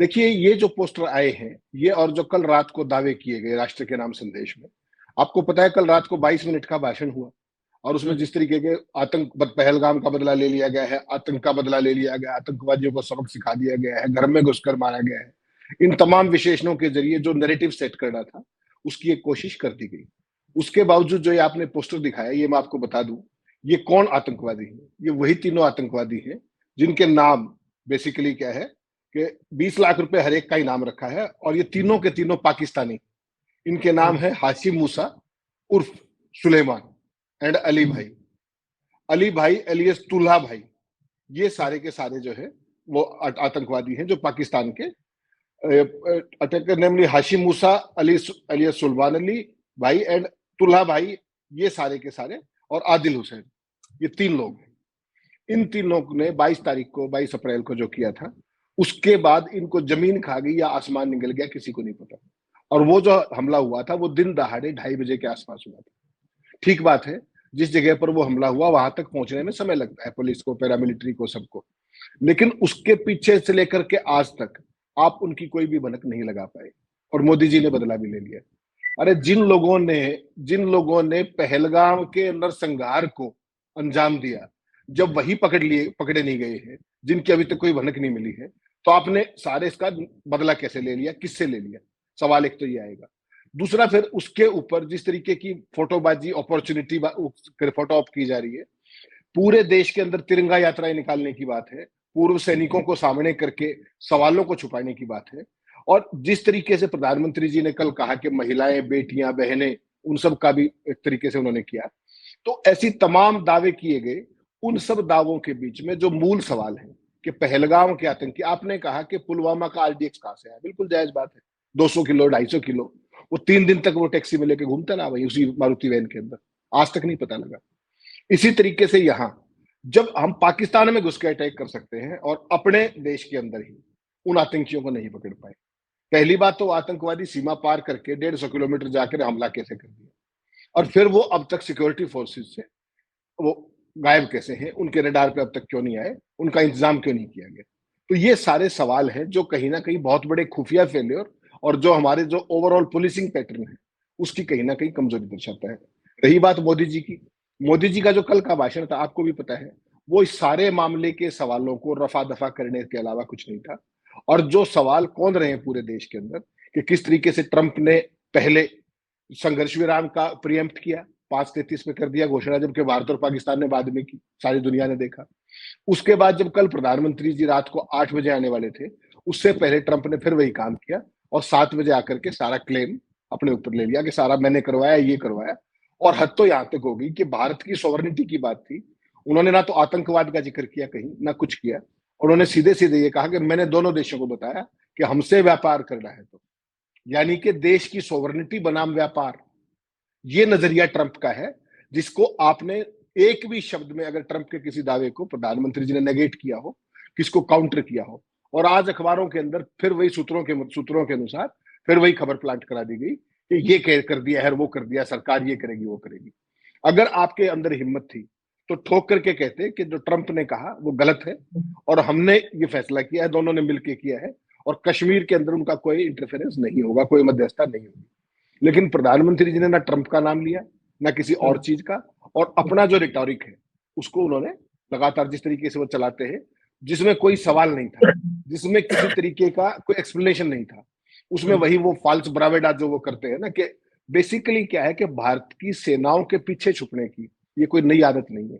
देखिए, ये जो पोस्टर आए हैं, ये और जो कल रात को दावे किए गए राष्ट्र के नाम संदेश में, आपको पता है कल रात को 22 मिनट का भाषण हुआ और उसमें जिस तरीके के पहलगाम का बदला ले लिया गया है, आतंक का बदला ले लिया गया, आतंकवादियों को सबक सिखा दिया गया है, घर में घुसकर मारा गया है, इन तमाम विशेषणों के जरिए जो नैरेटिव सेट करना था, उसकी एक कोशिश कर दी गई। उसके बावजूद जो ये आपने पोस्टर दिखाया, ये मैं आपको बता दूं, ये कौन आतंकवादी है? ये वही तीनों आतंकवादी हैं जिनके नाम बेसिकली क्या है कि 20 लाख रुपए हर एक का इनाम रखा है और ये तीनों के तीनों पाकिस्तानी। इनके नाम है हाशिम मूसा उर्फ सुलेमान एंड अली भाई एलियस तुल्हा भाई। ये सारे के सारे जो है वो आतंकवादी हैं जो पाकिस्तान के अटैकर, नेमली हाशिम मूसा, अली एलियस सुलेमान अली भाई एंड तुल्हा भाई, ये सारे के सारे, और आदिल हुसैन, ये 3 लोग हैं। इन तीनों ने 22 अप्रैल को जो किया था, उसके बाद इनको जमीन खा गई या आसमान निकल गया, किसी को नहीं पता। और वो जो हमला हुआ था वो दिन दहाड़े 2:30 बजे के आसपास हुआ था। ठीक बात है, जिस जगह पर वो हमला हुआ वहां तक पहुंचने में समय लगता है पुलिस को, पैरामिलिट्री को, सबको, लेकिन उसके पीछे से लेकर के आज तक आप उनकी कोई भी भनक नहीं लगा पाए और मोदी जी ने बदला भी ले लिया। अरे जिन लोगों ने पहलगाम के नरसंहार को अंजाम दिया, जब वही पकड़े नहीं गए हैं, जिनकी अभी तक कोई भनक नहीं मिली है, तो आपने सारे इसका बदला कैसे ले लिया, किससे ले लिया? सवाल एक तो ये आएगा। दूसरा, फिर उसके ऊपर जिस तरीके की फोटोबाजी, अपॉर्चुनिटी फोटो ऑप की जा रही है, पूरे देश के अंदर तिरंगा यात्राएं निकालने की बात है, पूर्व सैनिकों को सामने करके सवालों को छुपाने की बात है, और जिस तरीके से प्रधानमंत्री जी ने कल कहा कि महिलाएं, बेटियां, बहनें, उन सब का भी एक तरीके से उन्होंने किया, तो ऐसी तमाम दावे किए गए। उन सब दावों के बीच में जो मूल सवाल है कि पहलगाम के आतंकी, आपने कहा कि पुलवामा का आरडीएक्स कहां से आया, बिल्कुल जायज बात है। 200 किलो, 250 किलो, वो 3 दिन तक वो टैक्सी में लेके घूमता ना वही उसी मारुति वैन के अंदर, आज तक नहीं पता लगा। इसी तरीके से यहां जब हम पाकिस्तान में घुस के अटैक कर सकते हैं और अपने देश के अंदर ही उन आतंकियों को नहीं पकड़ पाए, पहली बात तो आतंकवादी सीमा पार करके 150 किलोमीटर जाकर हमला कैसे कर दिया, और फिर वो अब तक सिक्योरिटी फोर्सेस से वो गायब कैसे हैं, उनके रडार पे अब तक क्यों नहीं आए, उनका इंतजाम क्यों नहीं किया गया? तो ये सारे सवाल हैं जो कहीं ना कहीं बहुत बड़े खुफिया फेलियर और जो हमारे जो ओवरऑल पुलिसिंग पैटर्न है उसकी कहीं ना कहीं कमजोरी दर्शाता है। रही बात मोदी जी की, मोदी जी का जो कल का भाषण था, आपको भी पता है, वो इस सारे मामले के सवालों को रफा दफा करने के अलावा कुछ नहीं था। और जो सवाल कौन रहे हैं पूरे देश के अंदर कि किस तरीके से ट्रंप ने पहले संघर्ष विराम का प्रीएम्प्ट किया, 5:33 में कर दिया घोषणा, जबकि भारत और पाकिस्तान ने बाद में की, सारी दुनिया ने देखा। उसके बाद जब कल प्रधानमंत्री जी रात को 8 बजे आने वाले थे, उससे पहले ट्रंप ने फिर वही काम किया और 7 बजे आकर के सारा क्लेम अपने ऊपर ले लिया कि सारा मैंने करवाया, ये करवाया। और हद तो यहां तक होगी कि भारत की सॉवरेनिटी की बात थी, उन्होंने ना तो आतंकवाद का जिक्र किया कहीं, ना कुछ किया। उन्होंने सीधे सीधे ये कहा कि मैंने दोनों देशों को बताया कि हमसे व्यापार करना है, तो यानी कि देश की सॉवरेनिटी बनाम व्यापार, ये नजरिया ट्रंप का है, जिसको आपने एक भी शब्द में अगर ट्रंप के किसी दावे को प्रधानमंत्री जी ने नेगेट किया हो, किसको काउंटर किया हो, और आज अखबारों के अंदर फिर वही सूत्रों के अनुसार फिर वही खबर प्लांट करा दी गई कि ये कर दिया है, वो कर दिया, सरकार ये करेगी, वो करेगी। अगर आपके अंदर हिम्मत थी तो ठोक करके कहते कि जो ट्रंप ने कहा वो गलत है और हमने ये फैसला किया है, दोनों ने मिलकर किया है, और कश्मीर के अंदर उनका कोई इंटरफेरेंस नहीं होगा, कोई मध्यस्थता नहीं होगी। लेकिन प्रधानमंत्री जी ने ना ट्रंप का नाम लिया, ना किसी और चीज का, और अपना जो रिटोरिक है उसको उन्होंने लगातार जिस तरीके से वो चलाते हैं, जिसमें कोई सवाल नहीं था, जिसमें किसी तरीके का कोई एक्सप्लेनेशन नहीं था, उसमें वही वो फाल्स ब्रावेडा जो वो करते हैं ना, कि बेसिकली क्या है कि भारत की सेनाओं के पीछे छुपने की ये कोई नई आदत नहीं है।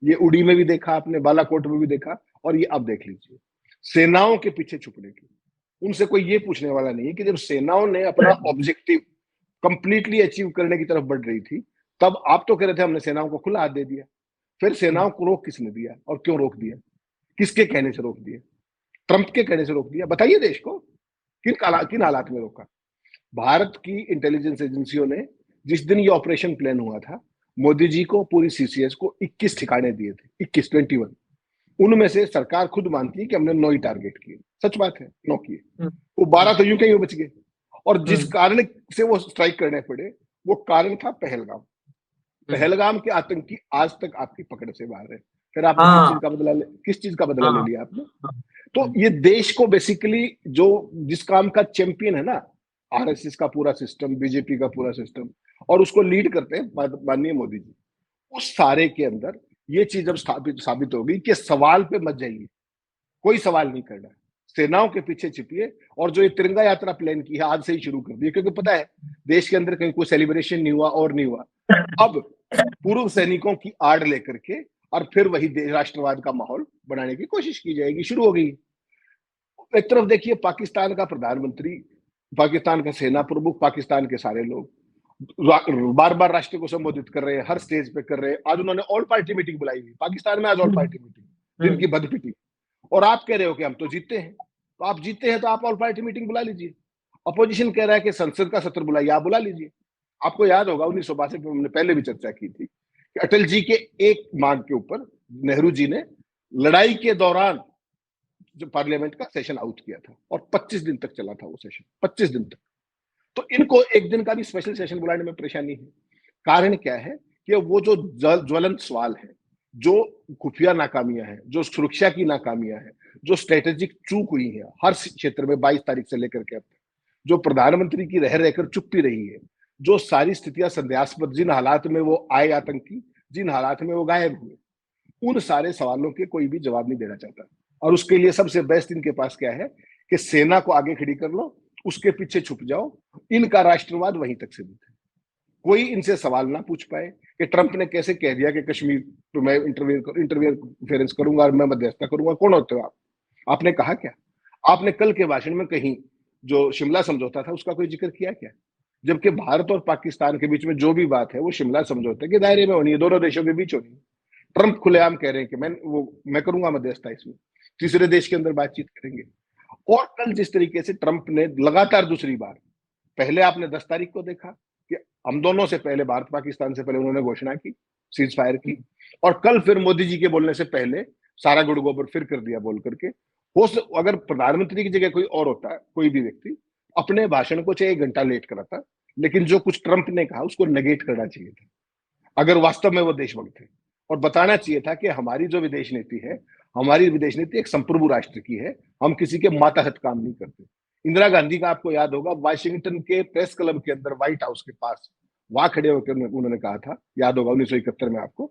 ये उड़ी में भी देखा आपने, बालाकोट में भी देखा, और ये अब देख लीजिए, सेनाओं के पीछे छुपने की। उनसे कोई ये पूछने वाला नहीं है कि जब सेनाओं ने अपना ऑब्जेक्टिव कंप्लीटली अचीव करने की तरफ बढ़ रही थी, तब आप तो कह रहे थे हमने सेनाओं को खुला हाथ दे दिया। फिर सेनाओं को रोक किसने दिया और क्यों रोक दिया? किसके कहने से रोक दिया? ट्रंप के कहने से रोक दिया? बताइए देश को, किन हालात में रोका? भारत की इंटेलिजेंस एजेंसियों ने जिस दिन ये ऑपरेशन प्लान हुआ था, मोदी जी को, पूरी सीसीएस को 21 ठिकाने दिए थे, 21 उनमें से सरकार खुद मानती है कि हमने 9 ही टारगेट किए। सच बात है, 9 किए, वो 12 तो यूं कहीं बच गए। और जिस कारण से वो स्ट्राइक करने पड़े, वो कारण था पहलगाम। पहलगाम के आतंकी आज तक आपकी पकड़ से बाहर है। फिर आपने किस चीज का बदला ले लिया आपने? तो ये देश को बेसिकली जो जिस काम का चैंपियन है ना, आरएसएस का पूरा सिस्टम, बीजेपी का पूरा सिस्टम, और उसको लीड करते हैं माननीय मोदी जी। उस सारे के अंदर ये चीज अब साबित हो गई कि सवाल पे मत जाइए, कोई सवाल नहीं करना, सेनाओं के पीछे छिपिए, और जो ये तिरंगा यात्रा प्लान की है आज से ही शुरू कर दी, क्योंकि पता है देश के अंदर कहीं कोई सेलिब्रेशन नहीं हुआ और नहीं हुआ। अब पूर्व सैनिकों की आड़ लेकर के और फिर वही राष्ट्रवाद का माहौल बनाने की कोशिश की जाएगी, शुरू हो गई। एक तरफ देखिए पाकिस्तान का प्रधानमंत्री, पाकिस्तान का सेना प्रमुख, पाकिस्तान के सारे लोग बार बार राष्ट्र को संबोधित कर रहे हैं, हर स्टेज पे कर रहे हैं। आज उन्होंने ऑल पार्टी मीटिंग बुलाई हुई पाकिस्तान में, आज ऑल पार्टी मीटिंग, दिन की बदपिटी, और आप कह रहे हो कि हम तो जीते हैं। तो आप जीते हैं तो आप ऑल पार्टी मीटिंग बुला लीजिए। अपोजिशन कह रहा है कि संसद का सत्र बुलाइए, आप बुला लीजिए। आपको याद होगा 1962 में हमने पहले भी चर्चा की थी कि अटल जी के एक मांग के ऊपर नेहरू जी ने लड़ाई के दौरान जो पार्लियामेंट का सेशन आउट किया था, और 25 दिन तक चला था वो सेशन, 25 दिन तक। तो इनको एक दिन का भी स्पेशल सेशन बुलाने में परेशानी है। कारण क्या है कि वो जो ज्वलंत सवाल है, जो खुफिया नाकामियां हैं, जो सुरक्षा की नाकामियां हैं, जो स्ट्रेटेजिक चूक हुई है हर क्षेत्र में 22 तारीख से लेकर के अब तक, जो प्रधानमंत्री की रह रहकर चुप्पी रही है, जो सारी स्थितियां संदेहास्पद, जिन हालात में वो आए आतंकी, जिन हालात में वो गायब हुए, उन सारे सवालों के कोई भी जवाब नहीं देना चाहता। और उसके लिए सबसे बेस्ट इनके पास क्या है कि सेना को आगे खड़ी कर लो, उसके पीछे छुप जाओ। इनका राष्ट्रवाद वहीं तक सीमित है। कोई इनसे सवाल ना पूछ पाए कि ट्रंप ने कैसे कह दिया कि कश्मीर तो मैं इंटरफेरेंस करूंगा और मैं मध्यस्थता करूंगा। कौन होते हो आप? आपने कहा क्या? आपने कल के भाषण में कहीं जो शिमला समझौता था उसका कोई जिक्र किया क्या? जबकि भारत और पाकिस्तान के बीच में जो भी बात है वो शिमला समझौते के दायरे में होनी है, दोनों देशों के बीच होनी है। ट्रंप खुलेआम कह रहे हैं कि मैं करूंगा मध्यस्थता, इसमें तीसरे देश के अंदर बातचीत करेंगे। और कल जिस तरीके से ट्रंप ने लगातार दूसरी बार, पहले आपने 10 तारीख को देखा कि हम दोनों से पहले, भारत पाकिस्तान से पहले उन्होंने घोषणा की, सीज फायर की, और कल फिर मोदी जी के बोलने से पहले सारा गुड़ गोबर फिर कर दिया बोल करके। अगर प्रधानमंत्री की जगह कोई और होता है, कोई भी व्यक्ति, अपने भाषण को चाहे 1 घंटा लेट कराता, लेकिन जो कुछ ट्रंप ने कहा उसको नेगेट करना चाहिए था, अगर वास्तव में वो देशभक्त थे, और बताना चाहिए था कि हमारी जो विदेश नीति है, हमारी विदेश नीति एक संप्रभु राष्ट्र की है, हम किसी के मातहत काम नहीं करते। इंदिरा गांधी का आपको याद होगा, वाशिंगटन के प्रेस क्लब के अंदर, व्हाइट हाउस के पास, वहां खड़े होकर उन्होंने कहा था, याद होगा 1971 में आपको,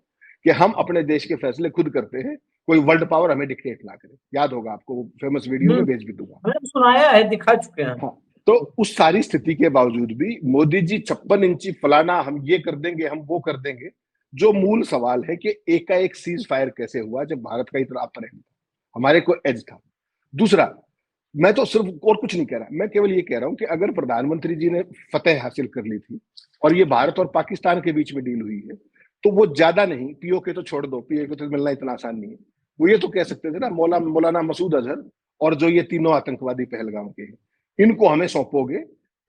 कि हम अपने देश के फैसले खुद करते हैं, कोई वर्ल्ड पावर हमें डिक्टेट ना करे। याद होगा आपको, वो फेमस वीडियो में भेज भी दूंगा, हमने सुनाया है, दिखा चुके हैं। हाँ। तो उस सारी स्थिति के बावजूद भी मोदी जी 56 इंची फलाना, हम ये कर देंगे, हम वो कर देंगे। जो मूल सवाल है कि एकाएक सीज फायर कैसे हुआ जब भारत का इतना अपर था, हमारे को एज था। दूसरा, मैं तो सिर्फ और कुछ नहीं कह रहा, मैं केवल ये कह रहा हूं कि अगर प्रधानमंत्री जी ने फतेह हासिल कर ली थी और ये भारत और पाकिस्तान के बीच में डील हुई है, तो वो ज्यादा नहीं, पीओके तो छोड़ दो, पीओके तो मिलना इतना आसान नहीं है। वो ये तो कह सकते थे ना, मौलाना मसूद अजहर और जो ये तीनों आतंकवादी पहलगाम के हैं, इनको हमें सौंपोगे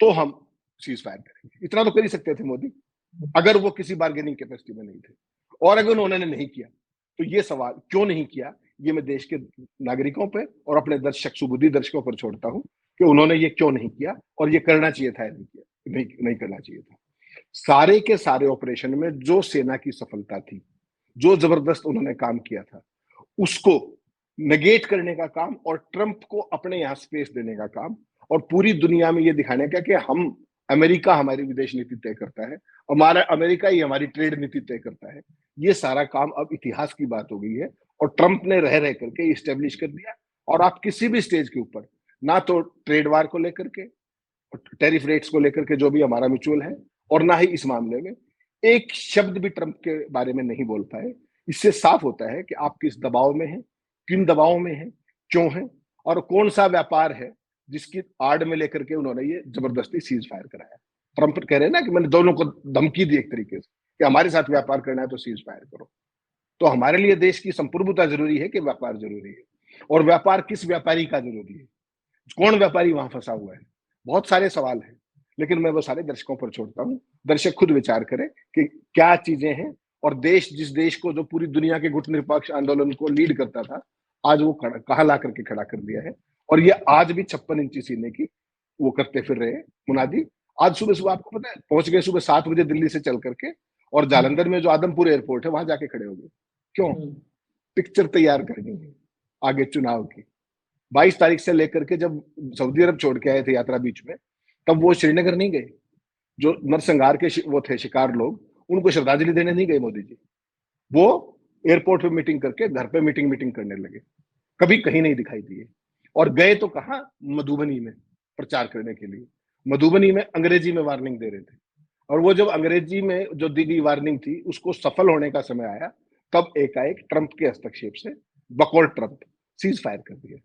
तो हम सीज फायर करेंगे। इतना तो कर ही सकते थे मोदी, अगर वो किसी बार्गेनिंग कैपेसिटी में नहीं थे। और अगर उन्होंने नहीं किया, तो ये सवाल क्यों नहीं किया, ये मैं देश के नागरिकों पे और अपने दर्शक, सुबुद्धि दर्शकों पर छोड़ता हूं कि उन्होंने ये क्यों नहीं किया, और ये करना चाहिए था या नहीं किया, नहीं करना चाहिए था। सारे के सारे ऑपरेशन में जो सेना की सफलता थी, जो जबरदस्त उन्होंने काम किया था, उसको नेगेट करने का काम और ट्रंप को अपने यहां स्पेस देने का काम, और पूरी दुनिया में ये दिखाने का कि हम, अमेरिका हमारी विदेश नीति तय करता है, हमारा अमेरिका ही हमारी ट्रेड नीति तय करता है। ये सारा काम अब इतिहास की बात हो गई है, और ट्रंप ने रह रह करके इस्टेब्लिश कर दिया। और आप किसी भी स्टेज के ऊपर, ना तो ट्रेड वार को लेकर के, टैरिफ रेट्स को लेकर के जो भी हमारा म्यूचुअल है, और ना ही इस मामले में एक शब्द भी ट्रंप के बारे में नहीं बोल पाए। इससे साफ होता है कि आप किस दबाव में हैं, किन दबाव में हैं, क्यों हैं, और कौन सा व्यापार है जिसकी आड़ में लेकर के उन्होंने ये जबरदस्ती सीज फायर कराया। ट्रंप कह रहे हैं ना कि मैंने दोनों को धमकी दी एक तरीके से कि हमारे साथ व्यापार करना है तो सीज फायर करो। तो हमारे लिए देश की संप्रभुता जरूरी है कि व्यापार जरूरी है, और व्यापार किस व्यापारी का जरूरी है, कौन व्यापारी वहां फंसा हुआ है, बहुत सारे सवाल हैं। लेकिन मैं वो सारे दर्शकों पर छोड़ता हूं, दर्शक खुद विचार करें कि क्या चीजें हैं। और देश, जिस देश को जो पूरी दुनिया के गुट निरपेक्ष आंदोलन को लीड करता था, आज वो कहाँ ला करके खड़ा कर दिया है। और ये आज भी 56 इंची सीने की वो करते फिर रहे मुनादी। आज सुबह सुबह आपको पता है, पहुंच गए सुबह 7 बजे दिल्ली से चल करके, और जालंधर में जो आदमपुर एयरपोर्ट है वहां जाके खड़े हो गए। क्यों? पिक्चर तैयार करनी है आगे चुनाव की। 22 तारीख से लेकर के जब सऊदी अरब छोड़ के आए थे यात्रा बीच में, तब वो श्रीनगर नहीं गए। जो नरसंहार के वो थे शिकार लोग, उनको श्रद्धांजलि देने नहीं गए मोदी जी। वो एयरपोर्ट पे मीटिंग करके घर पे मीटिंग करने लगे, कभी कहीं नहीं दिखाई दिए। और गए तो कहां, मधुबनी में प्रचार करने के लिए। मधुबनी में अंग्रेजी में वार्निंग दे रहे थे, और वो जब अंग्रेजी में जो दी गई वार्निंग थी उसको सफल होने का समय आया, तब एकाएक ट्रंप के हस्तक्षेप से बकौल ट्रंप सीज फायर कर दिया।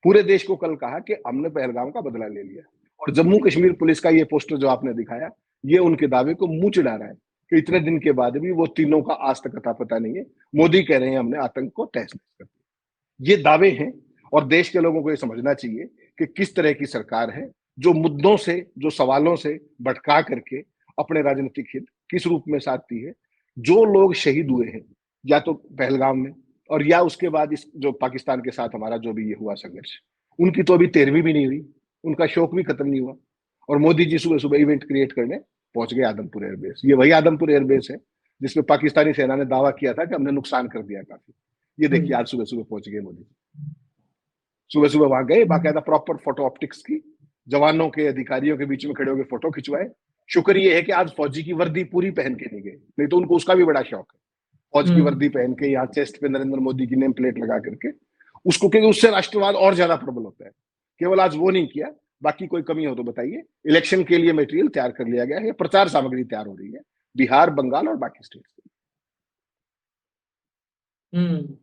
पूरे देश को कल कहा कि हमने पहलगाम का बदला ले लिया। और जम्मू कश्मीर पुलिस का ये पोस्टर जो आपने दिखाया, ये उनके दावे को मुंह चिढ़ा रहा है कि इतने दिन के बाद भी वो तीनों का आज तक अता पता नहीं है। मोदी कह रहे हैं हमने आतंक को तहस नहस कर दिया। ये दावे हैं, और देश के लोगों को ये समझना चाहिए कि किस तरह की सरकार है जो मुद्दों से, जो सवालों से भटका करके अपने राजनीतिक हित किस रूप में साधती है। जो लोग शहीद हुए हैं, या तो पहलगाम में, और या उसके बाद इस जो पाकिस्तान के साथ हमारा जो भी ये हुआ संघर्ष, उनकी तो अभी 13वीं भी नहीं हुई, उनका शोक भी खत्म नहीं हुआ। और मोदी जी सुबह सुबह इवेंट क्रिएट करने पहुंच गए आदमपुर एयरबेस। ये वही आदमपुर एयरबेस है जिसमें पाकिस्तानी सेना ने दावा किया था कि हमने नुकसान कर दिया काफी। ये देखिए आज सुबह सुबह पहुंच गए मोदी, सुबह सुबह वहां गए, बाकायदा प्रॉपर फोटो ऑप्टिक्स की, जवानों के अधिकारियों के बीच में खड़े होकर फोटो खिंचवाए। शुक्र ये है कि आज फौजी की वर्दी पूरी पहन के नहीं गए, नहीं तो उनको उसका भी बड़ा शौक है, फौज की वर्दी पहन के यहाँ चेस्ट पे नरेंद्र मोदी की नेम प्लेट लगा करके उसको, क्योंकि उससे राष्ट्रवाद और ज्यादा प्रबल होता है। केवल आज वो नहीं किया, बाकी कोई कमी हो तो बताइए। इलेक्शन के लिए मटेरियल तैयार कर लिया गया है, प्रचार सामग्री तैयार हो रही है बिहार, बंगाल और बाकी स्टेट हम्म।